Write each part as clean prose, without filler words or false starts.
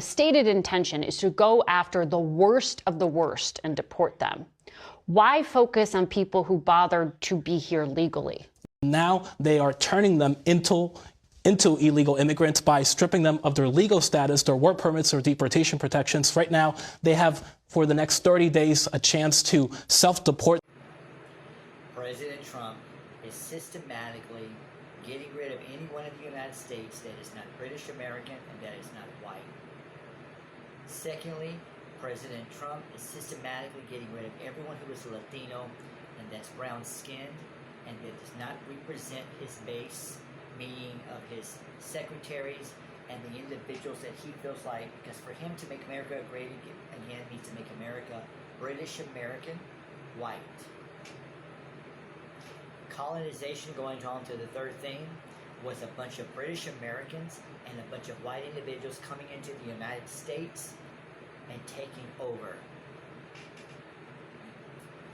The stated intention is to go after the worst of the worst and deport them. Why focus on people who bothered to be here legally? Now they are turning them into illegal immigrants by stripping them of their legal status, their work permits, or deportation protections. Right now, they have, for the next 30 days, a chance to self-deport. President Trump is systematically getting rid of anyone in the United States that is not British American and that is not white. Secondly, President Trump is systematically getting rid of everyone who is Latino and that's brown-skinned and that does not represent his base, meaning of his secretaries and the individuals that he feels like, because for him to make America great again means to make America British American, white. Colonization, going on to the third thing, was a bunch of British Americans and a bunch of white individuals coming into the United States and taking over.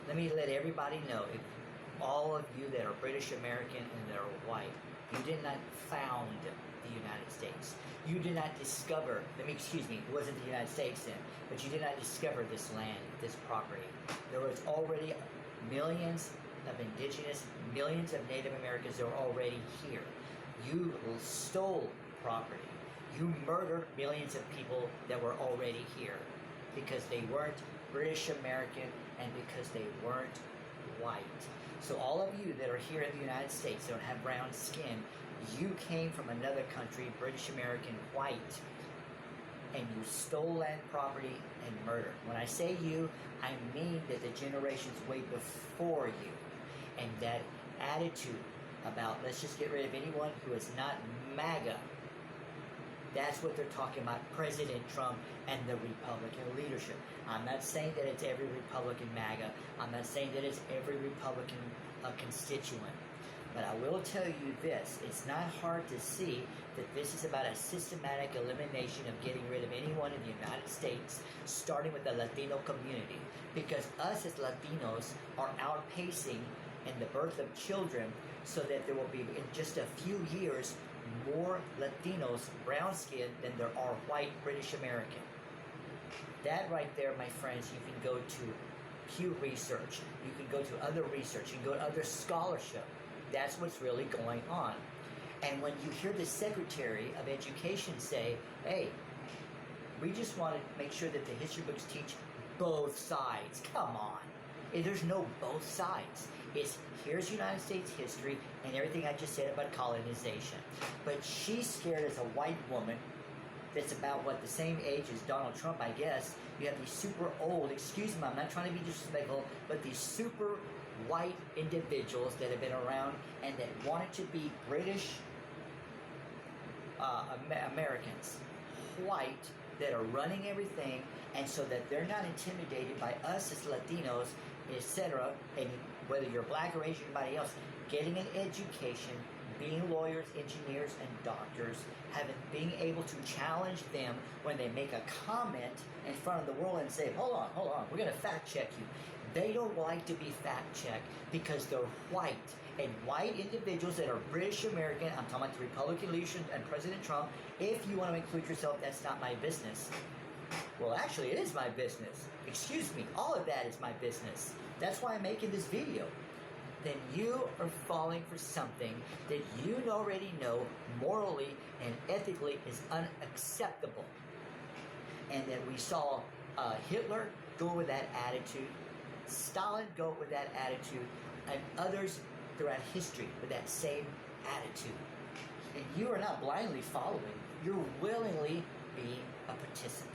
Let me let everybody know, if all of you that are British American and that are white, you did not found the United States. You did not discover, it wasn't the United States then, but you did not discover this land, this property. There was already millions of indigenous, millions of Native Americans that were already here. You stole property. You murdered millions of people that were already here because they weren't British American and because they weren't white. So all of you that are here in the United States, don't have brown skin, you came from another country, British American, white, and you stole land, property, and murder. When I say you, I mean that the generations way before you. And that attitude about let's just get rid of anyone who is not MAGA, that's what they're talking about, President Trump and the Republican leadership. I'm not saying that it's every Republican MAGA. I'm not saying that it's every Republican constituent. But I will tell you this, it's not hard to see that this is about a systematic elimination of getting rid of anyone in the United States, starting with the Latino community. Because us as Latinos are outpacing in the birth of children, so that there will be, in just a few years, more Latinos, brown skinned, than there are white British American. That right there, my friends, you can go to Pew Research, you can go to other research, you can go to other scholarship. That's what's really going on. And when you hear the Secretary of Education say, hey, we just want to make sure that the history books teach both sides. Come on. There's no both sides. It's here's United States history and everything I just said about colonization. But she's scared as a white woman that's about, what, the same age as Donald Trump, I guess. You have these super old, excuse me, I'm not trying to be disrespectful, but these super white individuals that have been around and that wanted to be British Americans, white, that are running everything, and so that they're not intimidated by us as Latinos, etc., and whether you're black or Asian, anybody else, getting an education, being lawyers, engineers, and doctors, being able to challenge them when they make a comment in front of the world and say, hold on, we're going to fact check you. They don't like to be fact checked because they're white. And white individuals that are British American, I'm talking about the Republican leadership and President Trump, if you want to include yourself, that's not my business. Well, actually, it is my business. Excuse me, all of that is my business. That's why I'm making this video. Then you are falling for something that you already know morally and ethically is unacceptable. And that we saw Hitler go with that attitude, Stalin go with that attitude, and others throughout history with that same attitude. And you are not blindly following, you're willingly being a participant.